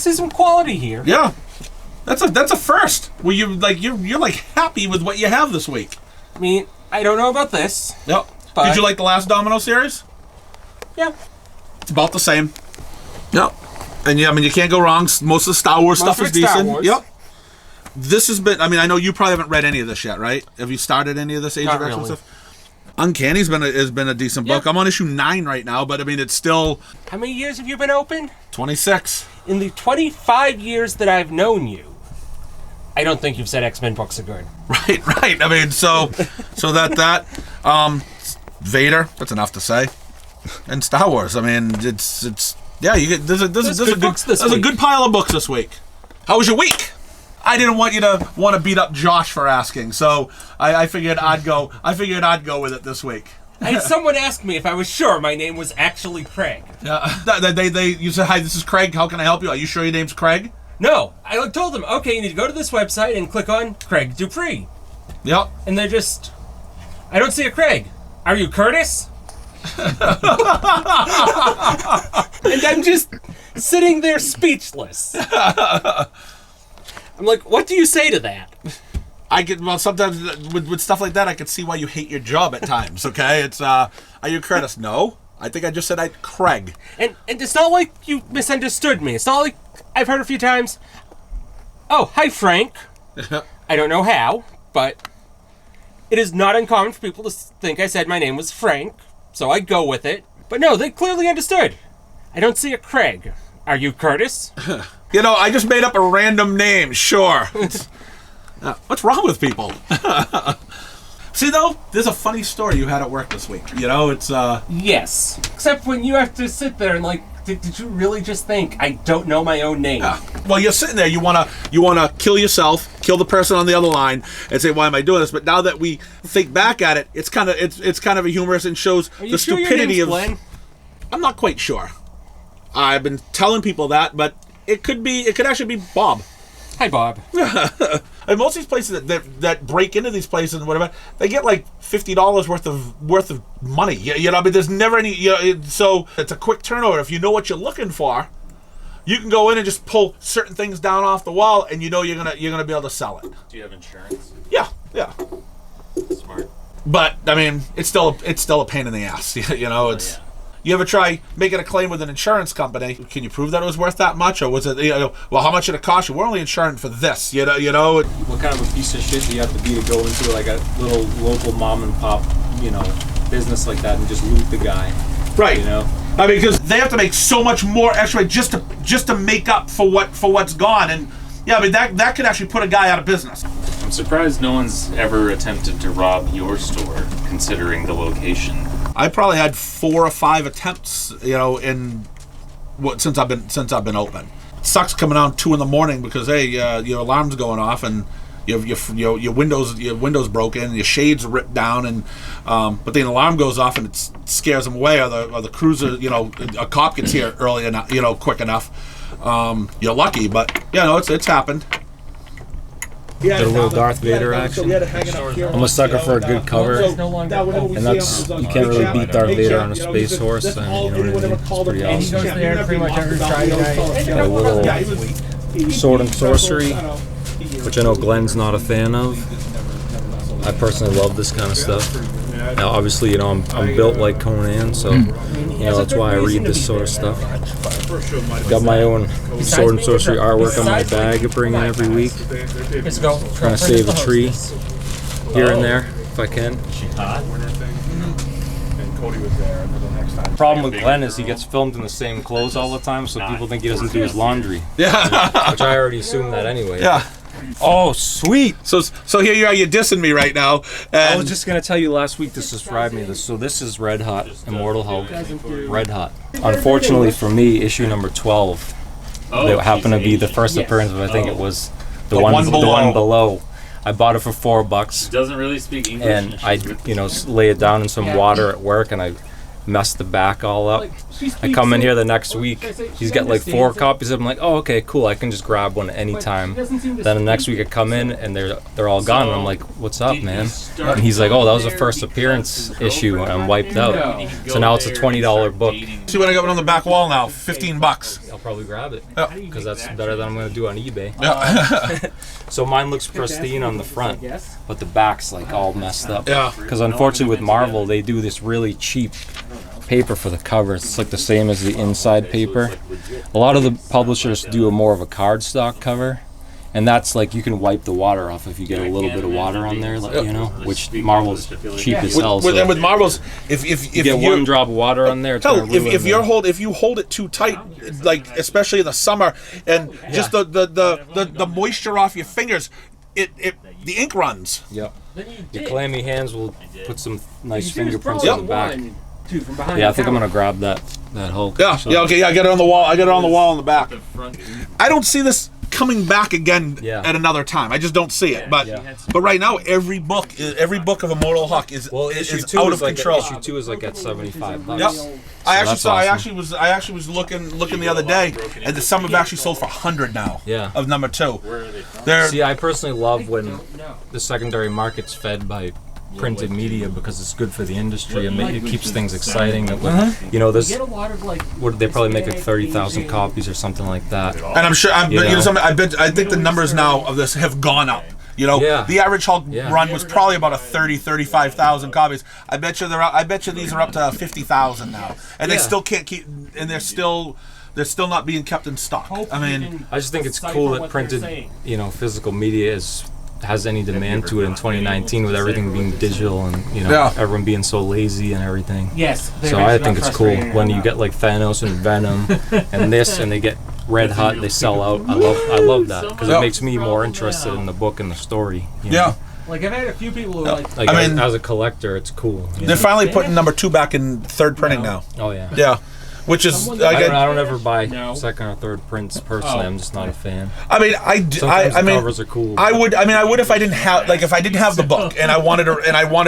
see some quality here. Yeah, that's a first. Where you're like happy with what you have this week. I mean, I don't know about this. Yep. But did you like the last Domino series? Yeah. It's about the same. Yep. And yeah, I mean, you can't go wrong. Most of the Star Wars stuff is decent. Yep. This has been, I mean, I know you probably haven't read any of this yet, right? Have you started any of this Age of X stuff? Uncanny's been a decent book. I'm on issue 9 right now, but I mean, it's still... How many years have you been open? 26. In the 25 years that I've known you, I don't think you've said X-Men books are good. Right. I mean, so Vader, that's enough to say. And Star Wars, I mean, it's yeah, you get there's a good pile of books this week. How was your week? I didn't want you to beat up Josh for asking, so I figured I'd go with it this week. I had someone ask me if I was sure my name was actually Craig. You said, "Hi, this is Craig. How can I help you? Are you sure your name's Craig?" No, I told them, okay, you need to go to this website and click on Craig Dupree. Yep. And they're just, I don't see a Craig. Are you Curtis? And I'm just sitting there speechless. I'm like, what do you say to that? Sometimes with stuff like that, I can see why you hate your job at times. Okay, it's are you Curtis? No, I think I just said Craig. And it's not like you misunderstood me. It's not like I've heard a few times. Oh, hi Frank. I don't know how, but it is not uncommon for people to think I said my name was Frank, so I go with it. But no, they clearly understood. I don't see a Craig. Are you Curtis? I just made up a random name. Sure. What's wrong with people? See, though, there's a funny story you had at work this week. It's... Yes. Except when you have to sit there and, did you really just think I don't know my own name? Well, you're sitting there, you wanna kill yourself, kill the person on the other line, and say, why am I doing this? But now that we think back at it, it's kind of a humorous and shows the stupidity of... Glenn? I'm not quite sure. I've been telling people that, but it could actually be Bob. Hi, Bob. And most of these places that break into these places and whatever, they get like $50 worth of money. But there's never any. So it's a quick turnover. If you know what you're looking for, you can go in and just pull certain things down off the wall, and you're gonna be able to sell it. Do you have insurance? Yeah. Smart. But I mean, it's still a pain in the ass. It's. Yeah. You ever try making a claim with an insurance company? Can you prove that it was worth that much, or was it? Well, how much did it cost you? We're only insuring for this. What kind of a piece of shit do you have to be to go into like a little local mom and pop, business like that and just loot the guy? Right. I mean, because they have to make so much more extra just to make up for what's gone, and yeah, I mean that could actually put a guy out of business. I'm surprised no one's ever attempted to rob your store, considering the location. I probably had 4 or 5 attempts, since I've been open. It sucks coming out 2 a.m. because your alarm's going off and your windows broken, your shades ripped down, and but then the alarm goes off and it scares them away, or the cruiser, a cop gets here early enough, quick enough. You're lucky, but it's happened. Did a little Darth Vader action. I'm a sucker for a good cover, and that's, you can't really beat Darth Vader on a space horse, and you know what I mean? It's pretty awesome. Got a little sword and sorcery, which I know Glenn's not a fan of. I personally love this kind of stuff. Now, obviously, I'm built like Conan, so that's why I read this sort of stuff. Got my own sword and sorcery artwork on my bag I bring in every week. Trying to save a tree here and there if I can. The problem with Glenn is he gets filmed in the same clothes all the time, so people think he doesn't do his laundry. Yeah. Which I already assumed that anyway. Yeah. Oh, sweet. So here you are, you're dissing me right now. I was just going to tell you last week to subscribe me. So this is Red Hot, Immortal Hulk, Red Hot. Unfortunately for me, issue number 12, that happened to be the first appearance of, I think it was the one below. I bought it for $4. Doesn't really speak English. And I, lay it down in some water at work, and I messed the back all up. I come in here the next week, he's got like 4 copies of them. I'm like, oh, okay, cool, I can just grab one at any time. Then the next week I come in and they're all gone, and I'm like, what's up, man? And he's like, oh, that was a first appearance issue, and I'm wiped out. So now it's a $20 book. See what I got on the back wall now, $15. I'll probably grab it, because that's better than I'm going to do on eBay. Yeah. So mine looks pristine on the front, but the back's like all messed up. Yeah. Because unfortunately with Marvel, they do this really cheap paper for the covers. It's like the same as the inside paper. A lot of the publishers do more of a cardstock cover, and that's like you can wipe the water off if you get a little bit of water on there, like, you know, which Marvel's cheap as hell. And with Marvel's, if you get one drop of water on there, it's gonna ruin if you hold it too tight, like especially in the summer, and just the moisture off your fingers, the ink runs. Yep. Your clammy hands will put some nice fingerprints on the back. Yeah, I think I'm gonna grab that Hulk. Yeah, okay, I got it on the wall. I got it on the wall in the back. I don't see this coming back again at another time. I just don't see it. But right now, every book of Immortal Hulk is out of control. Issue 2 is like at $75. Yep. I actually was looking the other day, and some have actually sold for $100 now. Yeah. Of number 2. See, I personally love when the secondary market's fed by printed media, because it's good for the industry and it keeps things exciting. You know, there's they probably make like 30,000 copies or something like that. And I'm sure, I think the numbers now of this have gone up. You know, the average Hulk run was probably about 35,000 copies. I bet you these are up to 50,000 now, and they still can't keep, and they're still not being kept in stock. I mean, I just think it's cool that printed, you know, physical media has any demand to it in 2019 with everything being digital and, you know, everyone being so lazy and everything. Yes. So I think it's cool when you get like Thanos and Venom and this, and they get red hot, they sell out. I love that, because it makes me more interested in the book and the story. You know? Like, I've had a few people who are like I mean, as a collector, it's cool. They're finally putting number 2 back in 3rd printing now. Oh yeah. Yeah. Which is I don't ever buy second or third prints personally. I'm just not a fan. I mean, I mean, covers are cool. I would if I didn't have the book and I wanted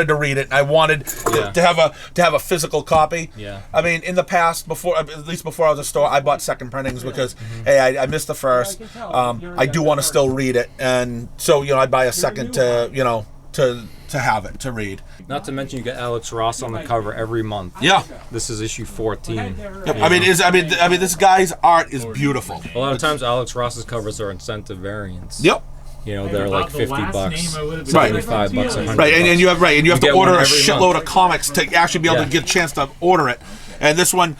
to read it and I wanted to have a physical copy. Yeah. I mean, in the past, at least before I was a store, I bought second printings because hey, I missed the first. I do want to still read it, and so I'd buy a second to have it to read. Not to mention you get Alex Ross on the cover every month. Yeah. This is issue 14. Yep. I mean, this guy's art is beautiful. A lot of times Alex Ross's covers are incentive variants. Yep. You know, they're like $50, $75, $100. Right, and you have to order a shitload of comics to actually be able to get a chance to order it. And this one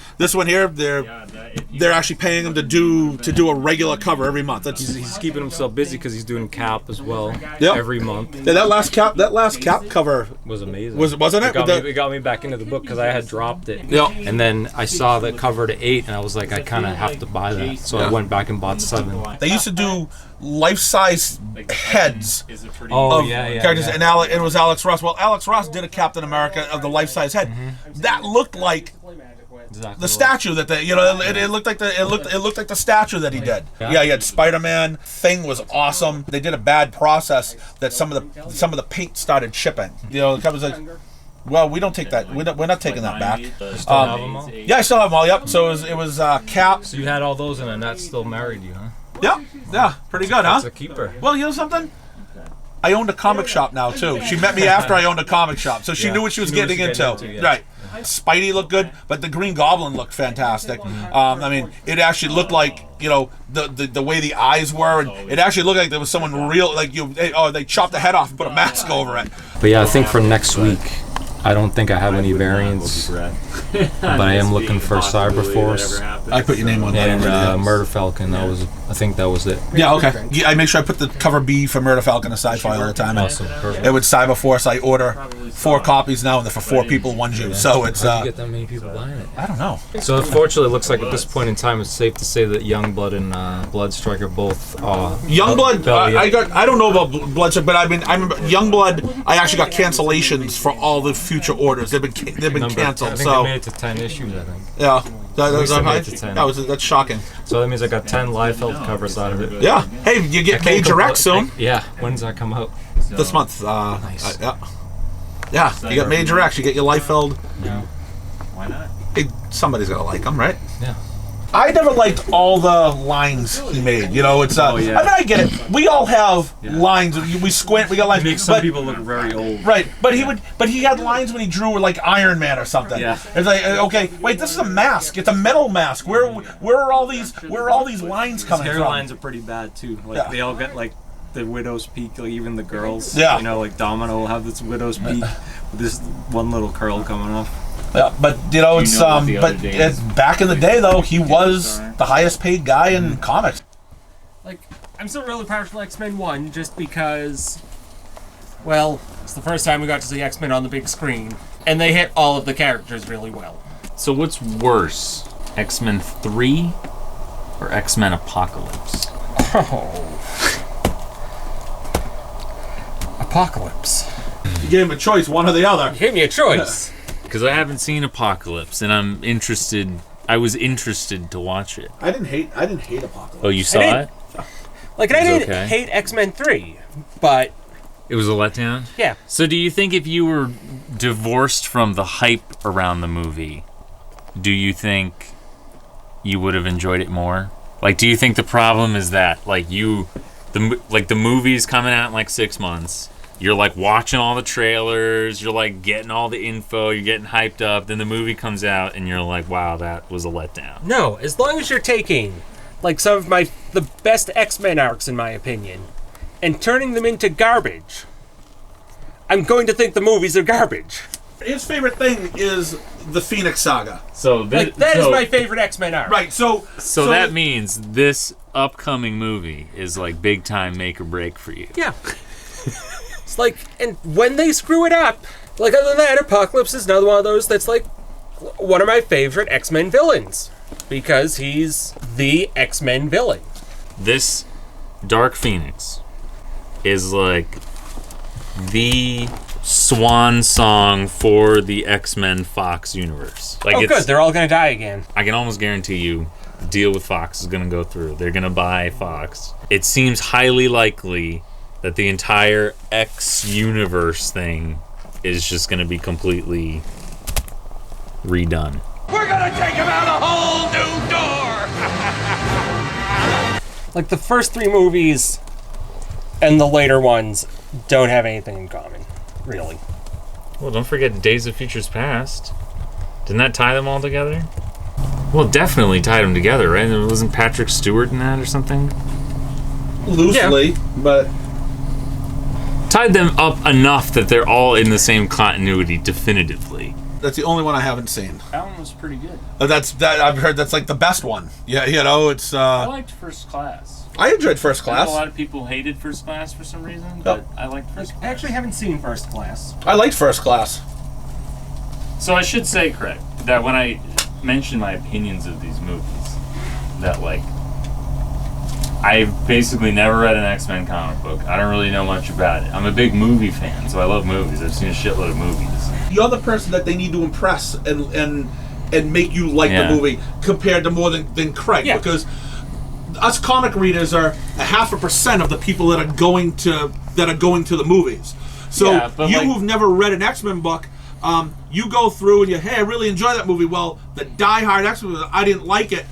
here, they're actually paying him to do a regular cover every month. He's keeping himself busy because he's doing Cap as well every month. Yeah, that last Cap cover was amazing. Wasn't it? It got me back into the book because I had dropped it. Yeah. And then I saw the cover to 8, and I was like, I kind of have to buy that. So I went back and bought 7. They used to do life-size heads of characters, and it was Alex Ross. Well, Alex Ross did a Captain America of the life-size head. That looked like the statue that it looked like the statue that he did. Yeah, he had Spider-Man. Thing was awesome. They did a bad process that some of the paint started chipping. The cover was like, well, we don't take that. We're not taking that back. Still have them all? Yeah, I still have them all. Yep. So it was Cap. So you had all those, and Annette still married you, huh? Yeah, pretty good, huh? That's a keeper. Well, you know something? I owned a comic shop now too. She met me after I owned a comic shop, so she knew what she was getting into. Right. Spidey looked good, but the Green Goblin looked fantastic. I mean, it actually looked like the way the eyes were, and it actually looked like there was someone real. Like they chopped the head off and put a mask over it. But yeah, I think for next week, I don't think I have any variants, but I am looking for Cyberforce. I put your name on that. And Murder Falcon. I think that was it. Yeah, okay. Yeah, I make sure I put the cover B for Murder Falcon in sci-fi all the time. Awesome, perfect. It would Cyberforce. I order 4 copies now, and they're for 4 people, 1 Jew. So it's. How do you get that many people buying it? I don't know. So unfortunately, it looks like at this point in time, it's safe to say that Youngblood and Bloodstrike are both. Youngblood, I don't know about Bloodstrike, but I remember Youngblood. I actually got cancellations for all the future orders. They've been canceled. I think they made it to 10 issues. I think. Yeah. That's shocking. So that means I got 10 Liefeld covers out of it. Yeah. Hey, you get Major X soon. Yeah. When does that come out? This month. Nice. Yeah. You got Major X. You get your Liefeld. Yeah. Why not? Somebody's gotta like him, right? Yeah. I never liked all the lines he made. You know, it's. I mean, I get it. We all have lines. We squint. We got lines. It makes some people look very old. Right, but he had lines when he drew like Iron Man or something. Yeah. It's like, okay, wait, this is a mask. It's a metal mask. Where are all these lines coming His from? hairlines are pretty bad too. Like they all get like the widow's peak. Like even the girls. Yeah. You know, like Domino will have this widow's peak with this one little curl coming off. Yeah, but it's back in the day though, he was the highest paid guy in comics. Like, I'm still really partial to X-Men 1 just because, well, it's the first time we got to see X-Men on the big screen, and they hit all of the characters really well. So what's worse, X-Men 3 or X-Men Apocalypse? Oh. Apocalypse. You gave him a choice, one or the other. You gave me a choice. Because I haven't seen Apocalypse, and I'm interested. I was interested to watch it. I didn't hate Apocalypse. Oh, you saw it? Like, I didn't hate X-Men 3, but... It was a letdown? Yeah. So do you think if you were divorced from the hype around the movie, do you think you would have enjoyed it more? Like, do you think the problem is that, like, the movie's coming out in, like, 6 months... You're like watching all the trailers, you're like getting all the info, you're getting hyped up, then the movie comes out and you're like, wow, that was a letdown. No, as long as you're taking like some of the best X-Men arcs in my opinion and turning them into garbage, I'm going to think the movies are garbage. His favorite thing is the Phoenix Saga. So that is my favorite X-Men arc. Right, so that means this upcoming movie is like big time make or break for you. Yeah. It's like, and when they screw it up, like other than that, Apocalypse is another one of those that's like one of my favorite X-Men villains because he's the X-Men villain. This Dark Phoenix is like the swan song for the X-Men Fox universe. Like good, they're all gonna die again. I can almost guarantee you the deal with Fox is gonna go through. They're gonna buy Fox. It seems highly likely that the entire X universe thing is just going to be completely redone. We're going to take him out a whole new door! Like the first 3 movies and the later ones don't have anything in common, really. Well, don't forget Days of Futures Past. Didn't that tie them all together? Well, definitely tied them together, right? Wasn't Patrick Stewart in that or something? Loosely, but... Tied them up enough that they're all in the same continuity definitively. That's the only one I haven't seen. That one was pretty good. I've heard that's like the best one. Yeah, it's. I liked First Class. I enjoyed First Class. A lot of people hated First Class for some reason, but I liked First Class. I actually haven't seen First Class. I liked First Class. So I should say, Craig, that when I mention my opinions of these movies, that like I've basically never read an X-Men comic book. I don't really know much about it. I'm a big movie fan, so I love movies. I've seen a shitload of movies. You're the person that they need to impress and make you like the movie compared to more than Craig. Yeah. Because us comic readers are 0.5% of the people that are going to the movies. So who've never read an X-Men book, you go through and hey, I really enjoy that movie. Well, the diehard X-Men, I didn't like it.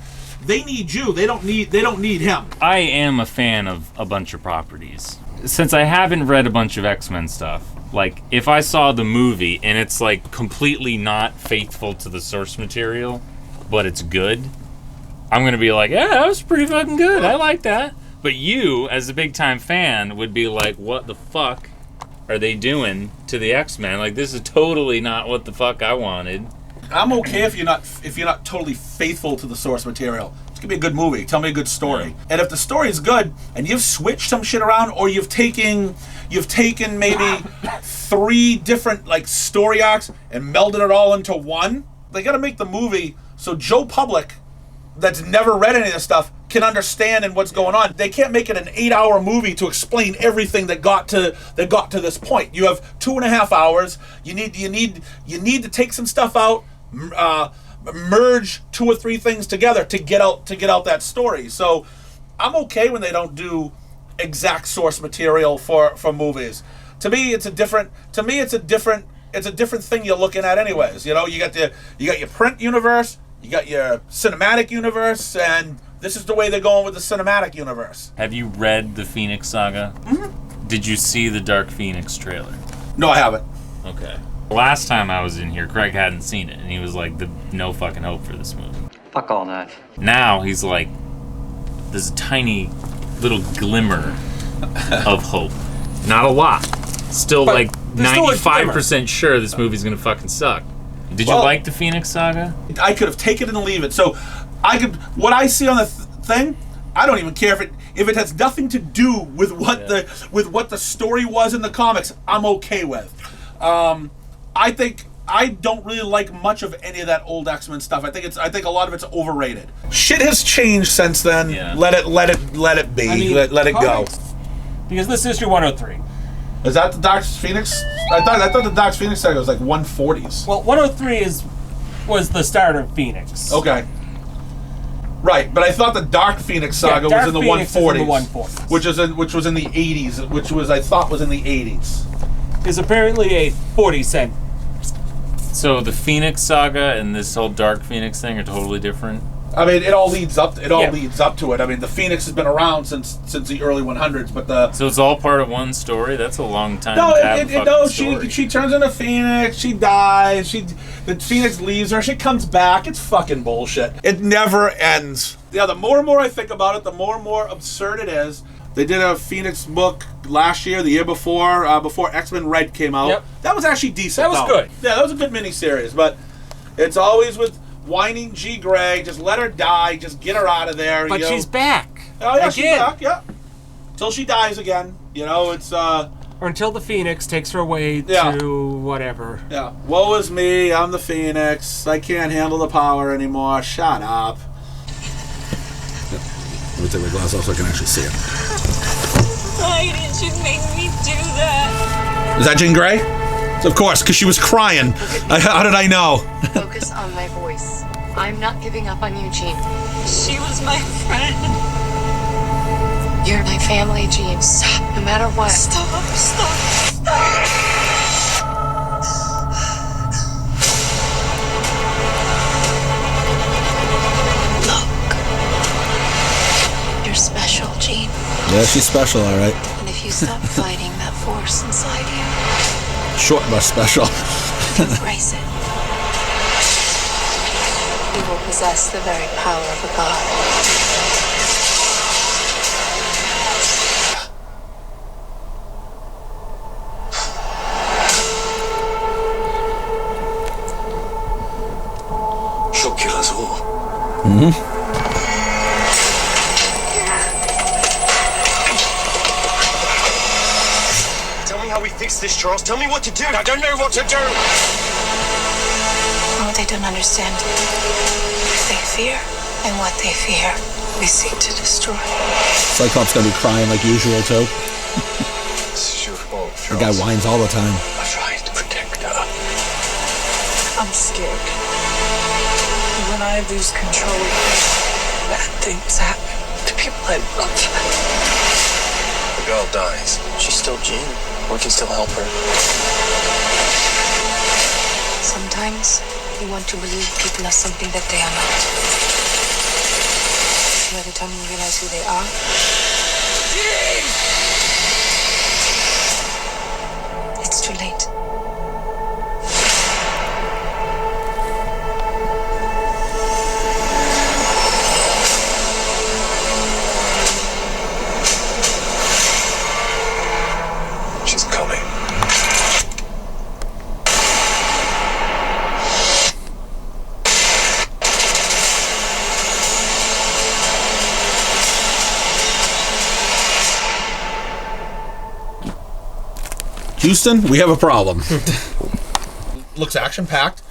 They need you. They don't need him. I am a fan of a bunch of properties. Since I haven't read a bunch of X-Men stuff, like if I saw the movie and it's like completely not faithful to the source material, but it's good, I'm gonna be like, yeah, that was pretty fucking good. I like that. But you, as a big time fan, would be like, what the fuck are they doing to the X-Men? Like, this is totally not what the fuck I wanted. I'm okay if you're not totally faithful to the source material. It's gonna be a good movie. Tell me a good story. And if the story is good and you've switched some shit around, or you've taken maybe 3 different like story arcs and melded it all into one, they gotta make the movie so Joe Public, that's never read any of this stuff, can understand what's going on. They can't make it an 8-hour movie to explain everything that got to this point. You have 2.5 hours. You need to take some stuff out. Merge 2 or 3 things together to get out that story. So I'm okay when they don't do exact source material for movies. To me it's a different it's a different thing you're looking at anyways. You know, you got your print universe, you got your cinematic universe, and this is the way they're going with the cinematic universe. Have you read the Phoenix Saga? Mm-hmm. Did you see the Dark Phoenix trailer? No, I haven't. Okay. Last time I was in here, Craig hadn't seen it, and he was like, no fucking hope for this movie. Fuck all that. Now he's like, there's a tiny little glimmer of hope. Not a lot. Still But like there's still a 95% sure this movie's gonna fucking suck. Did you like the Phoenix Saga? I could have taken it and leave it. So what I see on the thing, I don't even care if it has nothing to do with what the story was in the comics. I'm okay with. I think I don't really like much of any of that old X-Men stuff. I think a lot of it's overrated. Shit has changed since then. Yeah. Let it be. I mean, let it go. Because this is issue 103. Is that the Dark Phoenix? I thought the Dark Phoenix saga was like 140s. Well, 103 was the start of Phoenix. Okay. Right, but I thought the Dark Phoenix saga Dark was in the Phoenix 140s, is in the 140s. which was in the 80s, which was I thought was in the 80s. Is apparently a 40-cent. So the Phoenix Saga and this whole Dark Phoenix thing are totally different? I mean, it all leads up to it. I mean, the Phoenix has been around since the early 100s, but So it's all part of one story? That's a long time no, to have a fucking story. she turns into Phoenix, she dies, the Phoenix leaves her, she comes back. It's fucking bullshit. It never ends. Yeah, the more and more I think about it, the more and more absurd it is. They did a Phoenix book last year, the year before X-Men Red came out. Yep. That was actually decent. That was good. Yeah, that was a good miniseries, but it's always with whining G. Grey. Just let her die. Just get her out of there. But she's back. Oh yeah, again. she's back. Yeah, till she dies again. You know, it's Or until the Phoenix takes her away to whatever. Yeah. Woe is me. I'm the Phoenix. I can't handle the power anymore. Shut up. Let me take my glass off so I can actually see it. Why did you make me do that? Is that Jean Grey? Of course, because she was crying. How did I know? Focus on my voice. I'm not giving up on you, Jean. She was my friend. You're my family, Jean. No matter what. Stop. Look. You're special, Jean. Yeah, she's special, all right. And if you stop fighting that force inside you, Short but special. embrace it, you will possess the very power of a god. She'll kill us all. Mm-hmm. Tell me how we fix this, Charles. Tell me what to do. I don't know what to do. Oh, they don't understand. They fear, and what they fear, we seek to destroy. Cyclops gonna be crying like usual too. This is your fault, The Charles. guy whines all the time. I tried to protect her. I'm scared. When I lose control, bad things happen to people I love. The girl dies. She's still Jean. We can still help her. Sometimes you want to believe people are something that they are not. By the time you realize who they are, it's too late. She's coming. Houston, we have a problem. Looks action-packed.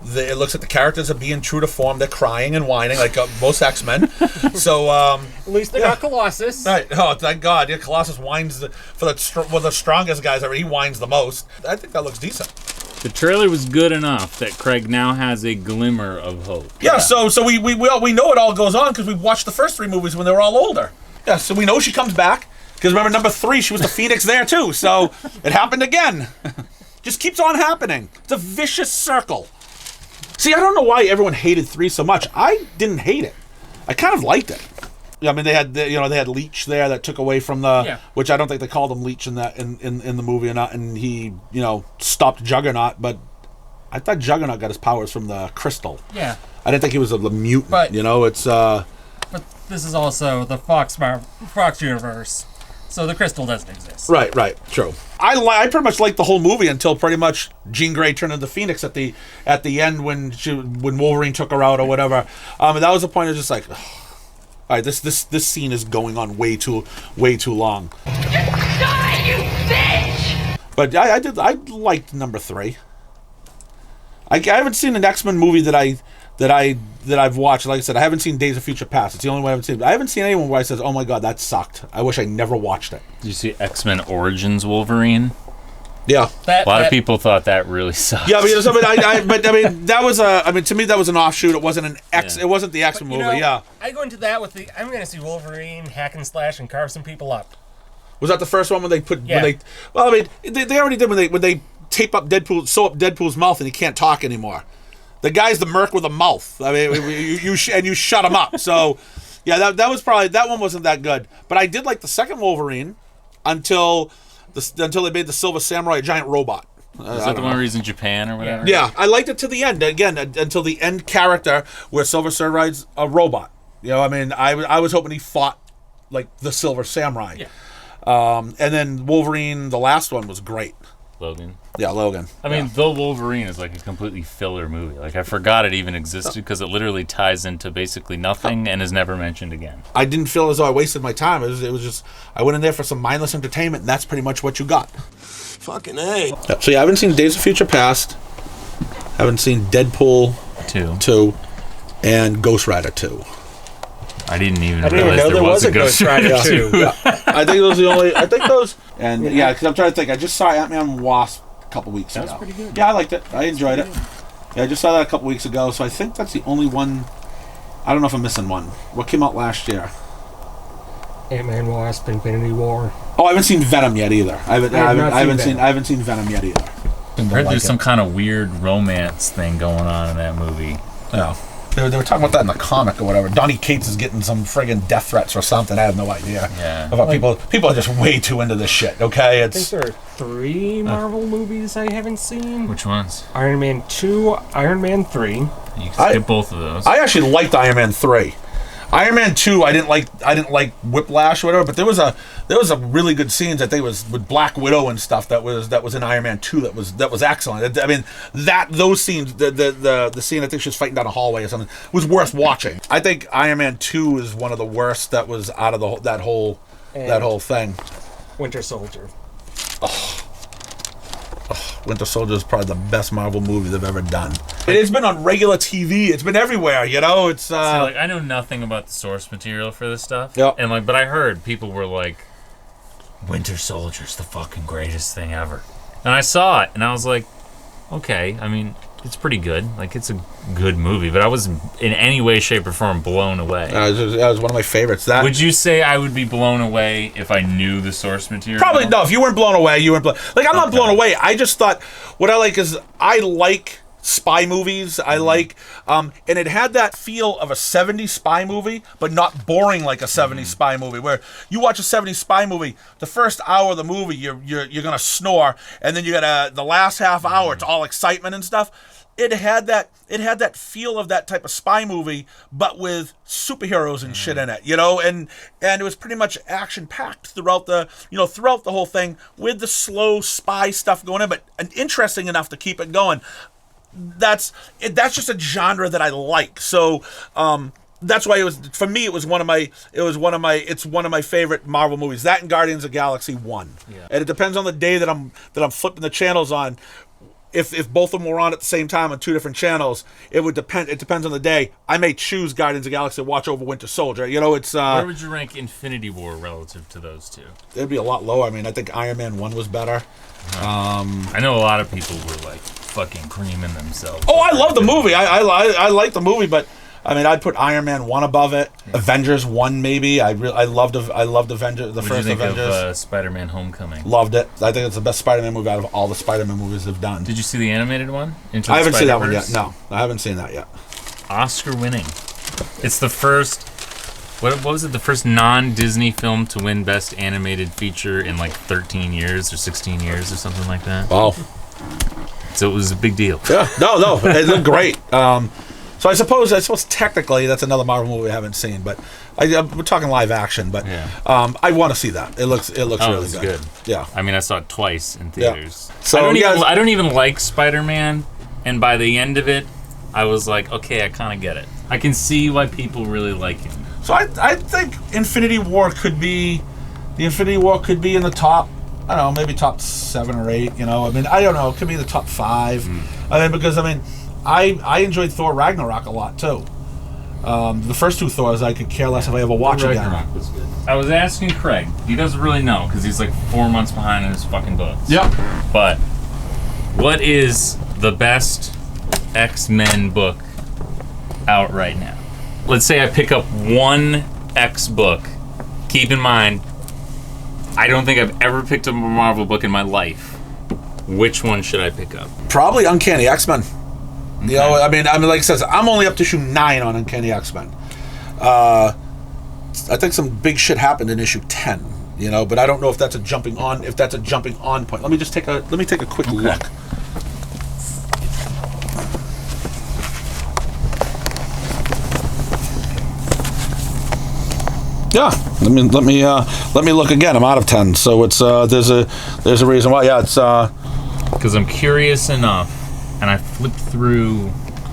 It looks like the characters are being true to form. They're crying and whining like most X-Men. So, At least they got Colossus. right. Oh, thank God. Yeah, Colossus whines for the strongest guys ever. He whines the most. I think that looks decent. The trailer was good enough that Craig now has a glimmer of hope. Yeah. So we know it all goes on because we've watched the first three movies when they were all older. Yeah. So we know she comes back because remember number 3, she was the Phoenix there too. So it happened again. just keeps on happening. It's a vicious circle. See, I don't know why everyone hated 3 so much. I didn't hate it. I kind of liked it. I mean, they had Leech there that took away from the, which I don't think they called him Leech in that in the movie or not, and he stopped Juggernaut, but I thought Juggernaut got his powers from the crystal. Yeah. I didn't think he was a mutant. But, it's. But this is also the Fox universe, so the crystal doesn't exist. Right. True. I pretty much liked the whole movie until pretty much Jean Grey turned into Phoenix at the end when Wolverine took her out or whatever. And that was the point of just like, all right, this scene is going on way too long. Die, you bitch! But I liked number 3. I haven't seen an X-Men movie that I've watched. Like I said, I haven't seen Days of Future Past. It's the only one I haven't seen. I haven't seen anyone where I says, "Oh my god, that sucked. I wish I never watched it." Did you see X-Men Origins Wolverine? Yeah, a lot of people thought that really sucked. Yeah, because that was to me that was an offshoot. It wasn't an X. It wasn't the X-Men movie. Yeah, I go into that with I'm going to see Wolverine hack and slash and carve some people up. Was that the first one when they put? Yeah. They already did when they tape up sew up Deadpool's mouth and he can't talk anymore. The guy's the merc with a mouth. I mean, you shut him up. So, yeah, that was probably that one wasn't that good. But I did like the second Wolverine until they made the Silver Samurai a giant robot. Is that the one where he's in Japan or whatever? Yeah, I liked it to the end. Again, until the end character where Silver Samurai's a robot. I was hoping he fought like the Silver Samurai. Yeah. And then Wolverine, the last one, was great. Logan. Yeah, Logan. I mean, though Wolverine is like a completely filler movie. Like, I forgot it even existed because it literally ties into basically nothing and is never mentioned again. I didn't feel as though I wasted my time. It was just, I went in there for some mindless entertainment, and that's pretty much what you got. Fucking A. Yeah, so yeah, I haven't seen Days of Future Past. I haven't seen Deadpool 2 and Ghost Rider 2. I didn't even realize there was a Ghost Rider 2. Yeah. I think those are the only. I think those. And yeah, because I'm trying to think. I just saw Ant-Man and Wasp a couple weeks ago. That's pretty good. Yeah, I liked it. I enjoyed it. Yeah, I just saw that a couple weeks ago. So I think that's the only one. I don't know if I'm missing one. What came out last year? Ant-Man, Wasp, Infinity War. Oh, I haven't seen Venom yet either. I haven't seen Venom yet either. I heard there's some kind of weird romance thing going on in that movie. Yeah. They were talking about that in the comic or whatever. Donny Cates is getting some friggin' death threats or something. I have no idea. Yeah. About people are just way too into this shit, okay? I think there are 3 Marvel movies I haven't seen. Which ones? Iron Man 2, Iron Man 3. You can skip both of those. I actually liked Iron Man 3. Iron Man 2, I didn't like Whiplash or whatever, but there was a really good scenes I think it was with Black Widow and stuff that was in Iron Man 2 that was excellent. I mean those scenes, the scene I think she was fighting down a hallway or something was worth watching. I think Iron Man 2 is one of the worst that was out of that whole thing. Winter Soldier. Winter Soldier is probably the best Marvel movie they've ever done. It's been on regular TV. It's been everywhere. It's so, I know nothing about the source material for this stuff. Yep. And but I heard people were like, Winter Soldier's the fucking greatest thing ever. And I saw it and I was like, okay, I mean, it's pretty good. Like, it's a good movie, but I wasn't in any way, shape, or form blown away. That was one of my favorites. Would you say I would be blown away if I knew the source material? Probably no. If you weren't blown away, you weren't blown. Like, I'm not blown away. I just thought what I like is I like spy movies. I like, and it had that feel of a 70s spy movie, but not boring like a 70s spy movie. Where you watch a 70s spy movie, the first hour of the movie you're gonna snore, and then you got the last half hour it's all excitement and stuff. It had that feel of that type of spy movie, but with superheroes and shit in it, and it was pretty much action packed throughout the whole thing with the slow spy stuff going in, but interesting enough to keep it going. That's just a genre that I like. So that's why it's one of my favorite Marvel movies. That and Guardians of the Galaxy 1. Yeah. And it depends on the day that I'm flipping the channels on. If both of them were on at the same time on 2 different channels, it would depend. It depends on the day. I may choose Guardians of the Galaxy to watch over Winter Soldier. It's where would you rank Infinity War relative to those two? It'd be a lot lower. I mean, I think Iron Man 1 was better. I know a lot of people were like fucking creaming themselves. Oh, I love the movie. I like the movie, but I mean, I'd put Iron Man 1 above it. Avengers 1 maybe. I loved Avengers. The first Avengers. What did you think of Spider-Man: Homecoming? Loved it. I think it's the best Spider-Man movie out of all the Spider-Man movies they've done. Did you see the animated one? I haven't seen that one yet. No, I haven't seen that yet. Oscar winning. It's the first. What was it? The first non-Disney film to win Best Animated Feature in like 13 years or 16 years or something like that. Wow. So it was a big deal. Yeah. No, it looked great. So I suppose technically that's another Marvel movie I haven't seen, but we're talking live action. But I want to see that. It looks really good. Yeah. I mean, I saw it twice in theaters. Yeah. So I don't even like Spider-Man, and by the end of it, I was like, okay, I kind of get it. I can see why people really like it. So I think Infinity War could be in the top. I don't know, maybe top 7 or 8. You know, I mean, I don't know. It could be the top 5. I mean, because I enjoyed Thor Ragnarok a lot too. The first 2 Thors I could care less if I ever watch again. Ragnarok was good. I was asking Craig. He doesn't really know because he's like 4 months behind in his fucking books. Yep. But what is the best X-Men book out right now? Let's say I pick up one X book. Keep in mind, I don't think I've ever picked up a Marvel book in my life. Which one should I pick up? Probably Uncanny X-Men. Okay. You know, I mean, like I said, I'm only up to issue 9 on Uncanny X-Men. I think some big shit happened in issue 10. You know, but I don't know if that's a jumping on point. Let me take a quick look. Yeah, let me look again. I'm out of 10, so it's there's a reason why. Yeah, it's because I'm curious enough, and I flipped through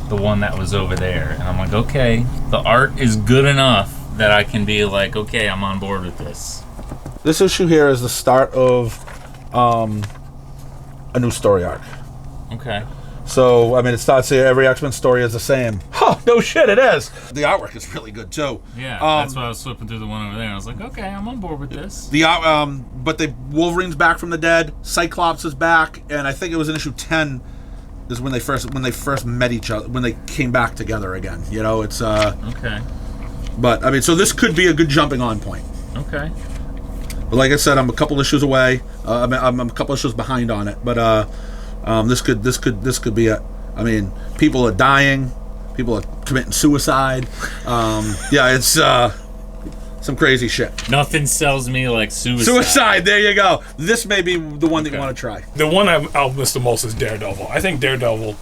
the one that was over there, and I'm like, okay, the art is good enough that I can be like, okay, I'm on board with this. This issue here is the start of a new story arc. Okay. So, I mean, it starts here, every X-Men story is the same. Huh, no shit, it is. The artwork is really good, too. Yeah, that's why I was flipping through the one over there. I was like, okay, I'm on board with this. But Wolverine's back from the dead, Cyclops is back, and I think it was in issue 10 is when they first met each other, when they came back together again. You know, it's... Okay. But, I mean, so this could be a good jumping on point. Okay. But like I said, I'm a couple issues away. I'm a couple issues behind on it, but... This could be it. I mean, people are dying, people are committing suicide. Yeah, it's some crazy shit. Nothing sells me like suicide. Suicide, there you go. This may be the one that you want to try. The one I'll miss the most is Daredevil. I think Daredevil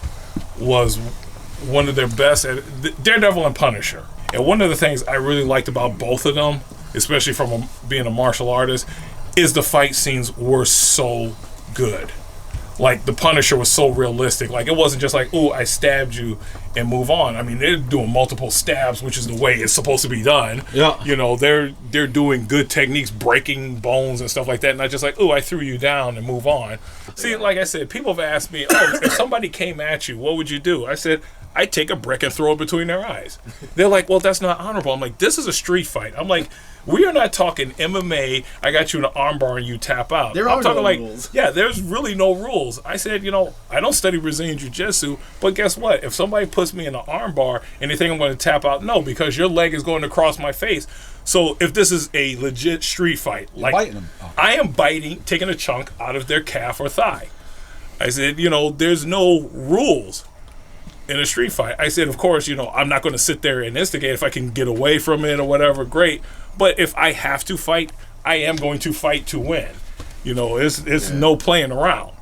was one of their best. Daredevil and Punisher. And one of the things I really liked about both of them, especially from being a martial artist, is the fight scenes were so good. Like, the Punisher was so realistic. Like, it wasn't just like, ooh, I stabbed you and move on. I mean, they're doing multiple stabs, which is the way it's supposed to be done. Yeah. You know, they're doing good techniques, breaking bones and stuff like that, not just like, ooh, I threw you down and move on. See, like I said, people have asked me, oh, if somebody came at you, what would you do? I said, I'd take a brick and throw it between their eyes. They're like, well, that's not honorable. I'm like, this is a street fight. I'm like, we are not talking MMA. I got you in an armbar and you tap out. There are no rules. Yeah, there's really no rules. I said, you know, I don't study Brazilian Jiu-Jitsu, but guess what? If somebody puts me in an armbar and they think I'm going to tap out, no, because your leg is going to cross my face. So if this is a legit street fight, you're biting them. Oh. I am taking a chunk out of their calf or thigh. I said, you know, there's no rules in a street fight. I said, of course, you know, I'm not going to sit there and instigate. If I can get away from it or whatever, great. But if I have to fight, I am going to fight to win. You know, it's no playing around.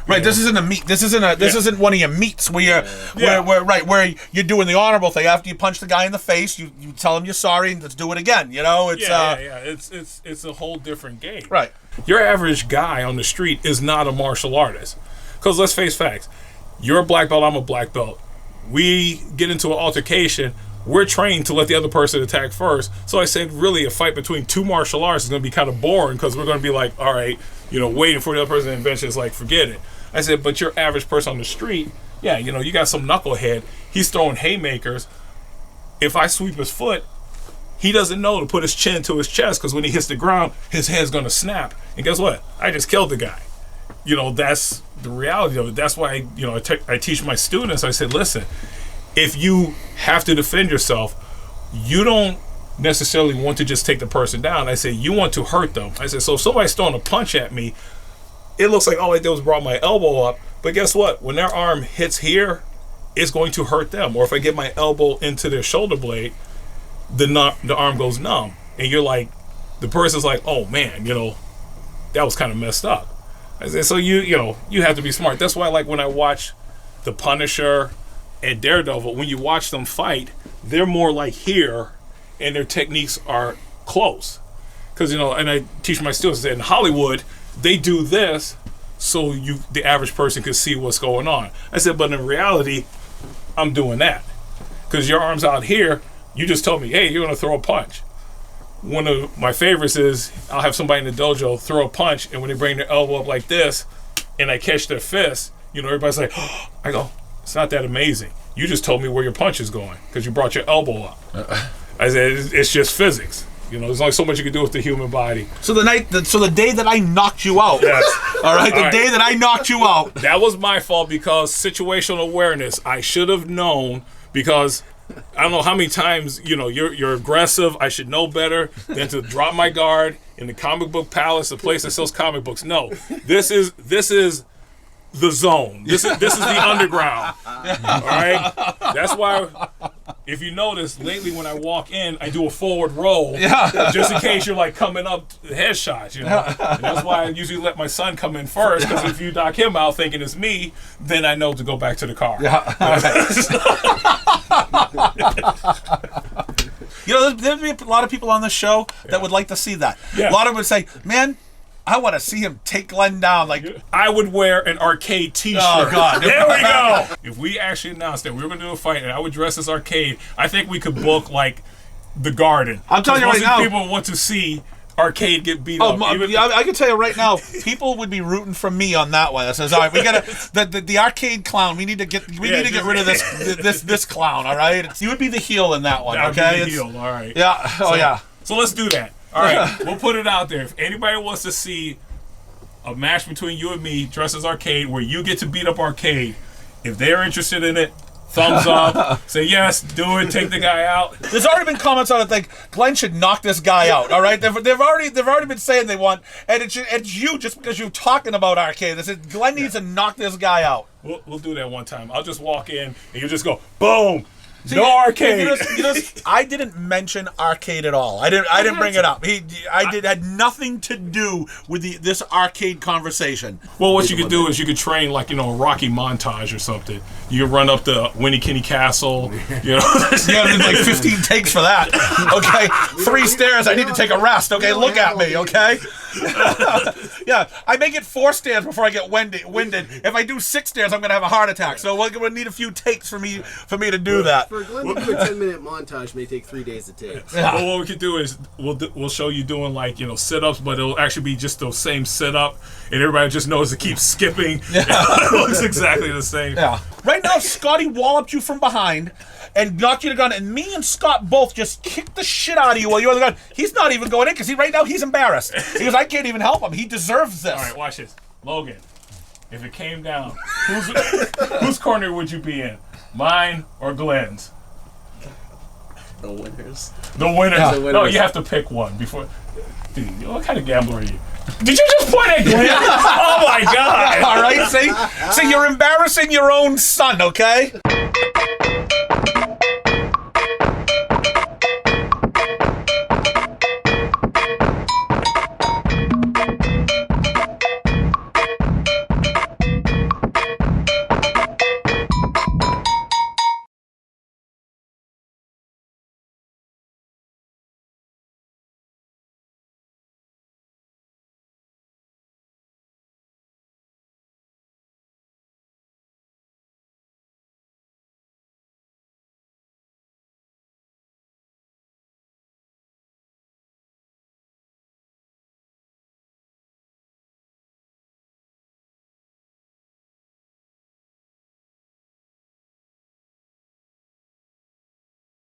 Right. This isn't a meet. This isn't one of your meets where where you're doing the honorable thing. After you punch the guy in the face, you tell him you're sorry and let's do it again. You know, it's it's a whole different game. Right. Your average guy on the street is not a martial artist. Because let's face facts, you're a black belt, I'm a black belt. We get into an altercation, we're trained to let the other person attack first. So I said, really, a fight between two martial arts is going to be kind of boring because we're going to be like, all right, you know, waiting for the other person to eventually, it's like, forget it. I said, but your average person on the street, yeah, you know, you got some knucklehead, he's throwing haymakers. If I sweep his foot, he doesn't know to put his chin to his chest because when he hits the ground, his head's going to snap. And guess what? I just killed the guy. You know, that's the reality of it. That's why, you know, I teach my students, I said, listen, if you have to defend yourself, you don't necessarily want to just take the person down. I say you want to hurt them. I said, so if somebody's throwing a punch at me, it looks like all I did was brought my elbow up, but guess what? When their arm hits here, it's going to hurt them. Or if I get my elbow into their shoulder blade, the arm goes numb. And you're like, the person's like, oh man, that was kind of messed up. I said, so you have to be smart. That's why, like, when I watch The Punisher and Daredevil, when you watch them fight, they're more like here, and their techniques are close. Because, and I teach my students that in Hollywood, they do this so the average person can see what's going on. I said, but in reality, I'm doing that. Because your arm's out here, you just told me, hey, you're going to throw a punch. One of my favorites is I'll have somebody in the dojo throw a punch, and when they bring their elbow up like this, and I catch their fist, everybody's like, oh. I go, it's not that amazing. You just told me where your punch is going because you brought your elbow up. I said, it's just physics. There's only so much you can do with the human body. So the day that I knocked you out. Yes. All right. The day that I knocked you out. That was my fault because situational awareness. I should have known because I don't know how many times you're aggressive. I should know better than to drop my guard in the comic book palace, the place that sells comic books. No, this is the zone. This is the underground. All right. That's why, if you notice, lately when I walk in, I do a forward roll, just in case you're like coming up headshots. And that's why I usually let my son come in first, because if you knock him out thinking it's me, then I know to go back to the car. There'd be a lot of people on this show that would like to see that. A lot of them would say, man, I want to see him take Glenn down. Like, I would wear an Arcade T-shirt. Oh God! There we go. If we actually announced that we were going to do a fight, and I would dress as Arcade, I think we could book like the Garden. I'm telling you right now, people want to see Arcade get beat up. I can tell you right now, people would be rooting for me on that one. That says, all right, we gotta the Arcade clown. We need to get rid of this clown. All right, you would be the heel in that one. That okay, would be the heel. All right. Yeah. So let's do that. All right, we'll put it out there. If anybody wants to see a match between you and me, dressed as Arcade, where you get to beat up Arcade, if they're interested in it, thumbs up. Say yes, do it. Take the guy out. There's already been comments on it like Glenn should knock this guy out. All right, they've already been saying they want, and it's you just because you're talking about Arcade. They said Glenn needs to knock this guy out. We'll do that one time. I'll just walk in and you just go boom. See, no Arcade. I didn't mention Arcade at all. I didn't bring it up. Had nothing to do with this Arcade conversation. Well, what you could do is you could train like a Rocky montage or something. You could run up the Winnie Kinney Castle. Like 15 takes for that. Okay, 3 stairs. I need to take a rest. Okay, look at me. Okay. I make it 4 stairs before I get winded. If I do 6 stairs, I'm gonna have a heart attack. So we're gonna need a few takes for me to do that. For Glenn to do a 10-minute montage may take 3 days to take. Well, what we could do is we'll show you doing like sit-ups, but it'll actually be just the same sit-up, and everybody just knows to keep skipping. It looks exactly the same. Yeah. Right now, Scotty walloped you from behind and knocked you to the gun, and me and Scott both just kicked the shit out of you while you were on the gun. He's not even going in because right now he's embarrassed. He goes, I can't even help him. He deserves this. All right, watch this. Logan, if it came down, whose corner would you be in? Mine or Glenn's? The winners. The winners. Yeah. No, you have to pick one before. Dude, what kind of gambler are you? Did you just point at Glenn? Oh my God! All right, see, you're embarrassing your own son, okay?